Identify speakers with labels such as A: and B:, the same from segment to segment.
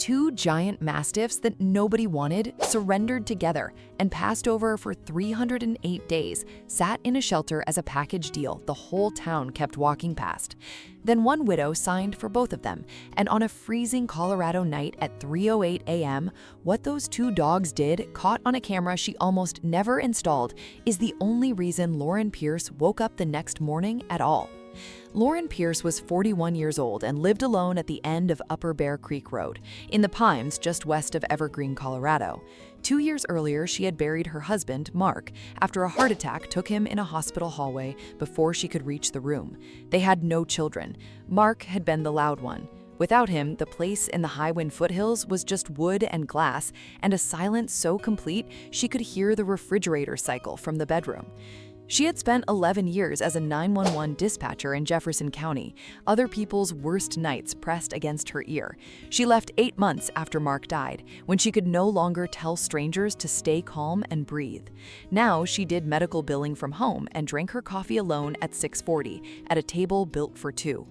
A: Two giant mastiffs that nobody wanted surrendered together and passed over for 308 days, sat in a shelter as a package deal the whole town kept walking past. Then one widow signed for both of them, and on a freezing Colorado night at 3:08 a.m., what those two dogs did, caught on a camera she almost never installed, is the only reason Lauren Pierce woke up the next morning at all. Lauren Pierce was 41 years old and lived alone at the end of Upper Bear Creek Road, in the Pines just west of Evergreen, Colorado. 2 years earlier, she had buried her husband, Mark, after a heart attack took him in a hospital hallway before she could reach the room. They had no children. Mark had been the loud one. Without him, the place in the high-wind foothills was just wood and glass, and a silence so complete she could hear the refrigerator cycle from the bedroom. She had spent 11 years as a 911 dispatcher in Jefferson County, other people's worst nights pressed against her ear. She left 8 months after Mark died, when she could no longer tell strangers to stay calm and breathe. Now she did medical billing from home and drank her coffee alone at 6:40 at a table built for two.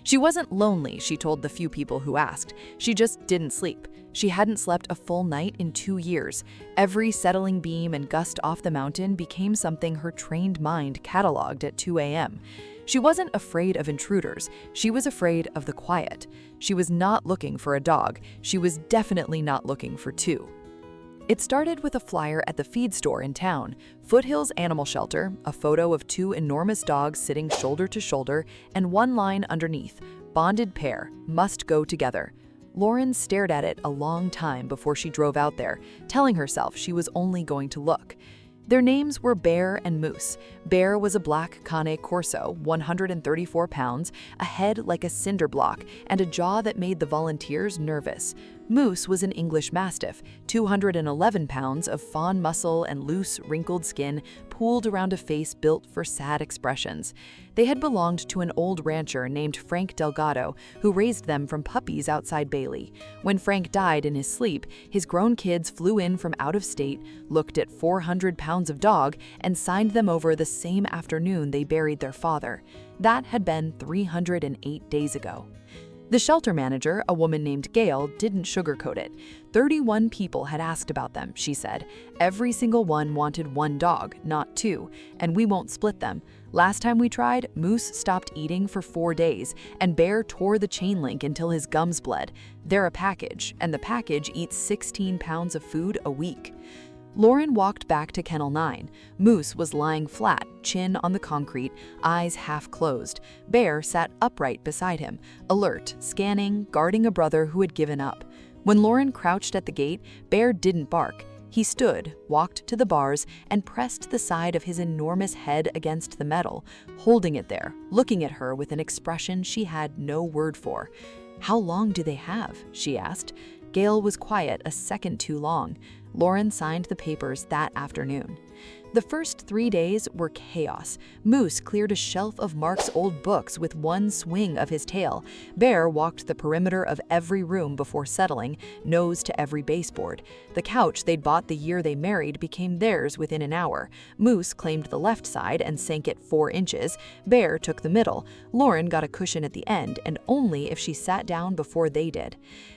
A: She wasn't lonely, she told the few people who asked. She just didn't sleep. She hadn't slept a full night in 2 years. Every settling beam and gust off the mountain became something her trained mind cataloged at 2 a.m. She wasn't afraid of intruders. She was afraid of the quiet. She was not looking for a dog. She was definitely not looking for two. It started with a flyer at the feed store in town, Foothills Animal Shelter, a photo of two enormous dogs sitting shoulder to shoulder, and one line underneath, bonded pair, must go together. Lauren stared at it a long time before she drove out there, telling herself she was only going to look. Their names were Bear and Moose. Bear was a black Cane Corso, 134 pounds, a head like a cinder block, and a jaw that made the volunteers nervous. Moose was an English Mastiff, 211 pounds of fawn muscle and loose, wrinkled skin pooled around a face built for sad expressions. They had belonged to an old rancher named Frank Delgado, who raised them from puppies outside Bailey. When Frank died in his sleep, his grown kids flew in from out of state, looked at 400 pounds of dog, and signed them over the same afternoon they buried their father. That had been 308 days ago. The shelter manager, a woman named Gail, didn't sugarcoat it. 31 people had asked about them, she said. Every single one wanted one dog, not two, and we won't split them. Last time we tried, Moose stopped eating for 4 days, and Bear tore the chain link until his gums bled. They're a package, and the package eats 16 pounds of food a week. Lauren walked back to Kennel 9. Moose was lying flat, chin on the concrete, eyes half closed. Bear sat upright beside him, alert, scanning, guarding a brother who had given up. When Lauren crouched at the gate, Bear didn't bark. He stood, walked to the bars, and pressed the side of his enormous head against the metal, holding it there, looking at her with an expression she had no word for. "How long do they have?" she asked. Gail was quiet a second too long. Lauren signed the papers that afternoon. The first 3 days were chaos. Moose cleared a shelf of Mark's old books with one swing of his tail. Bear walked the perimeter of every room before settling, nose to every baseboard. The couch they'd bought the year they married became theirs within an hour. Moose claimed the left side and sank it 4 inches. Bear took the middle. Lauren got a cushion at the end, and only if she sat down before they did.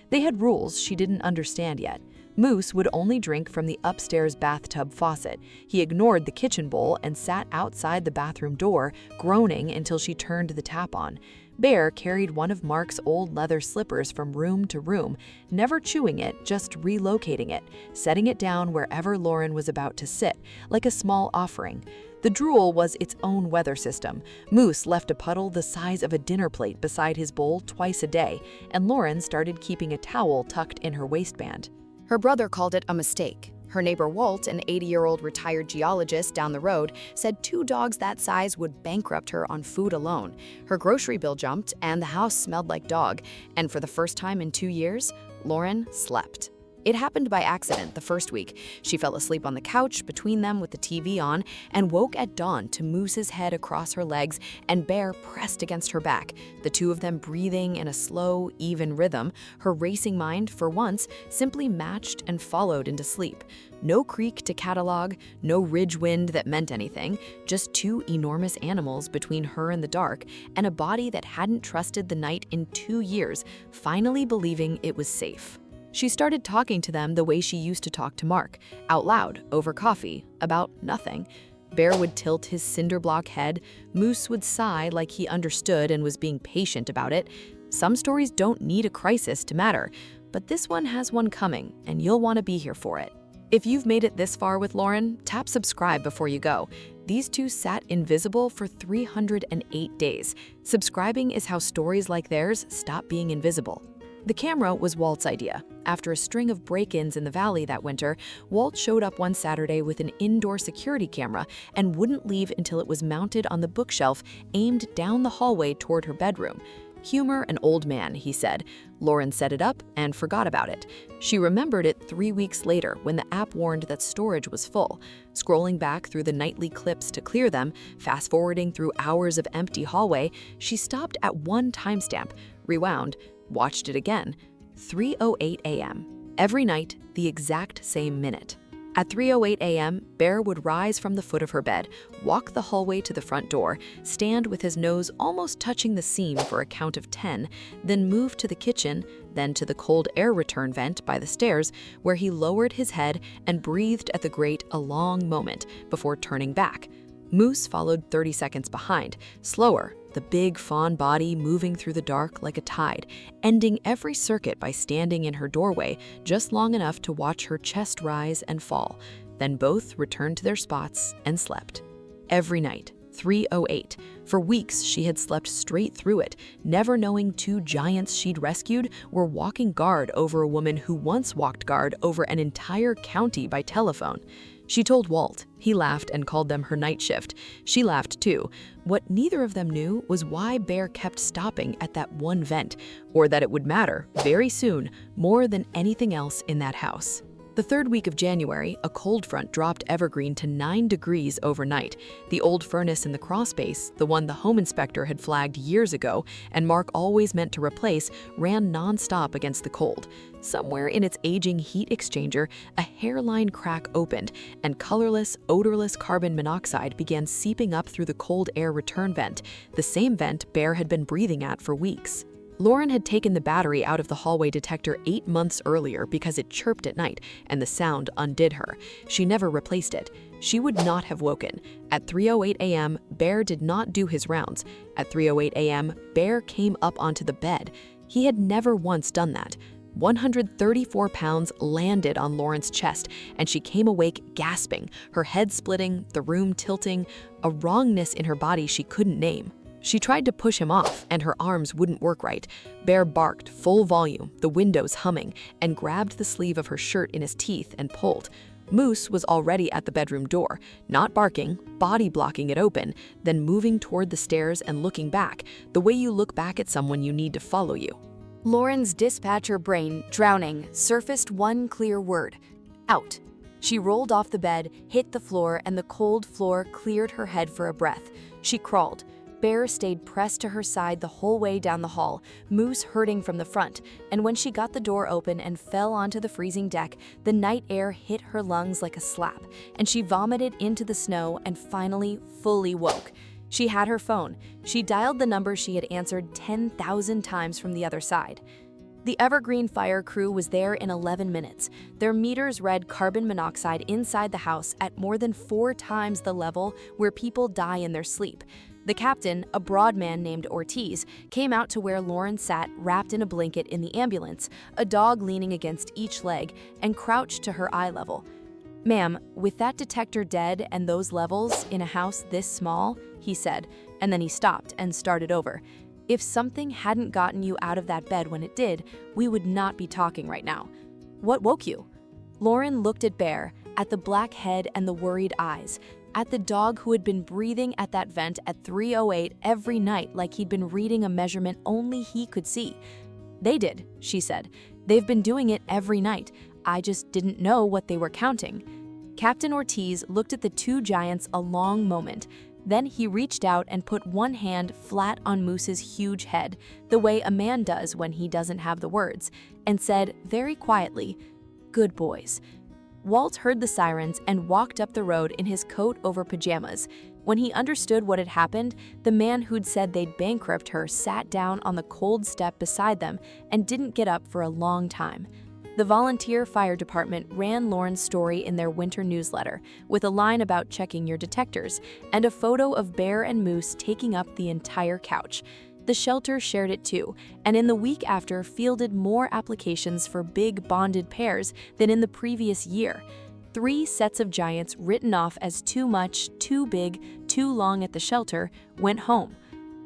A: They had rules she didn't understand yet. Moose would only drink from the upstairs bathtub faucet. He ignored the kitchen bowl and sat outside the bathroom door, groaning until she turned the tap on. Bear carried one of Mark's old leather slippers from room to room, never chewing it, just relocating it, setting it down wherever Lauren was about to sit, like a small offering. The drool was its own weather system. Moose left a puddle the size of a dinner plate beside his bowl twice a day, and Lauren started keeping a towel tucked in her waistband. Her brother called it a mistake. Her neighbor Walt, an 80-year-old retired geologist down the road, said 2 dogs that size would bankrupt her on food alone. Her grocery bill jumped, and the house smelled like dog. And for the first time in 2 years, Lauren slept. It happened by accident the first week. She fell asleep on the couch between them with the TV on and woke at dawn to Moose's head across her legs and Bear pressed against her back, the two of them breathing in a slow, even rhythm. Her racing mind, for once, simply matched and followed into sleep. No creak to catalog, no ridge wind that meant anything, just 2 enormous animals between her and the dark, and a body that hadn't trusted the night in 2 years, finally believing it was safe. She started talking to them the way she used to talk to Mark, out loud, over coffee, about nothing. Bear would tilt his cinderblock head, Moose would sigh like he understood and was being patient about it. Some stories don't need a crisis to matter, but this one has one coming, and you'll want to be here for it. If you've made it this far with Lauren, tap subscribe before you go. These two sat invisible for 308 days. Subscribing is how stories like theirs stop being invisible. The camera was Walt's idea. After a string of break-ins in the valley that winter, Walt showed up one Saturday with an indoor security camera and wouldn't leave until it was mounted on the bookshelf aimed down the hallway toward her bedroom. Humor an old man, he said. Lauren set it up and forgot about it. She remembered it 3 weeks later when the app warned that storage was full. Scrolling back through the nightly clips to clear them, fast-forwarding through hours of empty hallway, she stopped at one timestamp, rewound, watched it again. 3:08 a.m. Every night, the exact same minute. At 3:08 a.m., Bear would rise from the foot of her bed, walk the hallway to the front door, stand with his nose almost touching the seam for a count of 10, then move to the kitchen, then to the cold air return vent by the stairs, where he lowered his head and breathed at the grate a long moment before turning back. Moose followed 30 seconds behind, slower, the big fawn body moving through the dark like a tide, ending every circuit by standing in her doorway just long enough to watch her chest rise and fall. Then both returned to their spots and slept. Every night, 3:08. For weeks, she had slept straight through it, never knowing two giants she'd rescued were walking guard over a woman who once walked guard over an entire county by telephone. She told Walt. He laughed and called them her night shift. She laughed too. What neither of them knew was why Bear kept stopping at that one vent, or that it would matter, very soon, more than anything else in that house. The third week of January, a cold front dropped Evergreen to 9 degrees overnight. The old furnace in the crawlspace, the one the home inspector had flagged years ago and Mark always meant to replace, ran non-stop against the cold. Somewhere in its aging heat exchanger, a hairline crack opened, and colorless, odorless carbon monoxide began seeping up through the cold air return vent, the same vent Bear had been breathing at for weeks. Lauren had taken the battery out of the hallway detector 8 months earlier because it chirped at night, and the sound undid her. She never replaced it. She would not have woken. At 3:08 a.m., Bear did not do his rounds. At 3:08 a.m., Bear came up onto the bed. He had never once done that. 134 pounds landed on Lauren's chest, and she came awake gasping, her head splitting, the room tilting, a wrongness in her body she couldn't name. She tried to push him off, and her arms wouldn't work right. Bear barked full volume, the windows humming, and grabbed the sleeve of her shirt in his teeth and pulled. Moose was already at the bedroom door, not barking, body blocking it open, then moving toward the stairs and looking back, the way you look back at someone you need to follow you. Lauren's dispatcher brain, drowning, surfaced one clear word: out. She rolled off the bed, hit the floor, and the cold floor cleared her head for a breath. She crawled. Bear stayed pressed to her side the whole way down the hall, Moose hurting from the front, and when she got the door open and fell onto the freezing deck, the night air hit her lungs like a slap, and she vomited into the snow and finally fully woke. She had her phone. She dialed the number she had answered 10,000 times from the other side. The Evergreen fire crew was there in 11 minutes. Their meters read carbon monoxide inside the house at more than 4 times the level where people die in their sleep. The captain, a broad man named Ortiz, came out to where Lauren sat wrapped in a blanket in the ambulance, a dog leaning against each leg, and crouched to her eye level. "Ma'am, with that detector dead and those levels in a house this small," he said, and then he stopped and started over. "If something hadn't gotten you out of that bed when it did, we would not be talking right now. What woke you?" Lauren looked at Bear, at the black head and the worried eyes, at the dog who had been breathing at that vent at 3:08 every night like he'd been reading a measurement only he could see. "They did," she said. "They've been doing it every night. I just didn't know what they were counting." Captain Ortiz looked at the two giants a long moment. Then he reached out and put one hand flat on Moose's huge head, the way a man does when he doesn't have the words, and said very quietly, "Good boys." Walt heard the sirens and walked up the road in his coat over pajamas. When he understood what had happened, the man who'd said they'd bankrupt her sat down on the cold step beside them and didn't get up for a long time. The volunteer fire department ran Lauren's story in their winter newsletter, with a line about checking your detectors and a photo of Bear and Moose taking up the entire couch. The shelter shared it too, and in the week after fielded more applications for big bonded pairs than in the previous year. 3 sets of giants written off as too much, too big, too long at the shelter went home.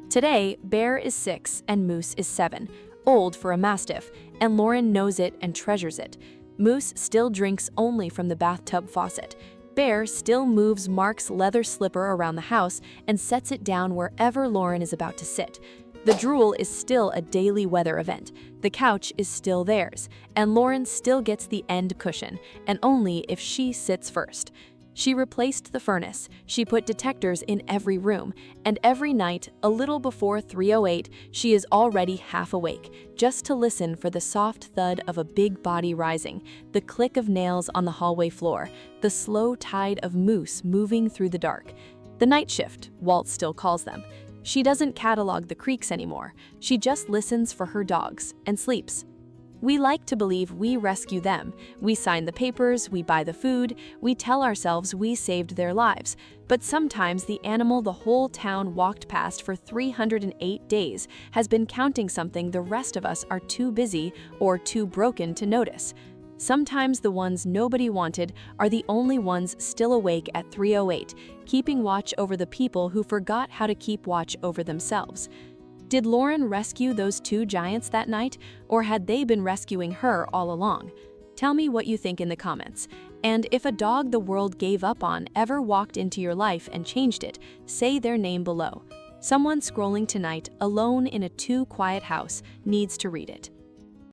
A: Today, Bear is 6 and Moose is 7, old for a Mastiff, and Lauren knows it and treasures it. Moose still drinks only from the bathtub faucet. Bear still moves Mark's leather slipper around the house and sets it down wherever Lauren is about to sit. The drool is still a daily weather event. The couch is still theirs, and Lauren still gets the end cushion, and only if she sits first. She replaced the furnace, she put detectors in every room, and every night, a little before 3:08, she is already half awake, just to listen for the soft thud of a big body rising, the click of nails on the hallway floor, the slow tide of Moose moving through the dark. The night shift, Walt still calls them. She doesn't catalog the creaks anymore. She just listens for her dogs and sleeps. We like to believe we rescue them. We sign the papers, we buy the food, we tell ourselves we saved their lives. But sometimes the animal the whole town walked past for 308 days has been counting something the rest of us are too busy or too broken to notice. Sometimes the ones nobody wanted are the only ones still awake at 3:08, keeping watch over the people who forgot how to keep watch over themselves. Did Lauren rescue those 2 giants that night, or had they been rescuing her all along? Tell me what you think in the comments. And if a dog the world gave up on ever walked into your life and changed it, say their name below. Someone scrolling tonight alone in a too quiet house needs to read it.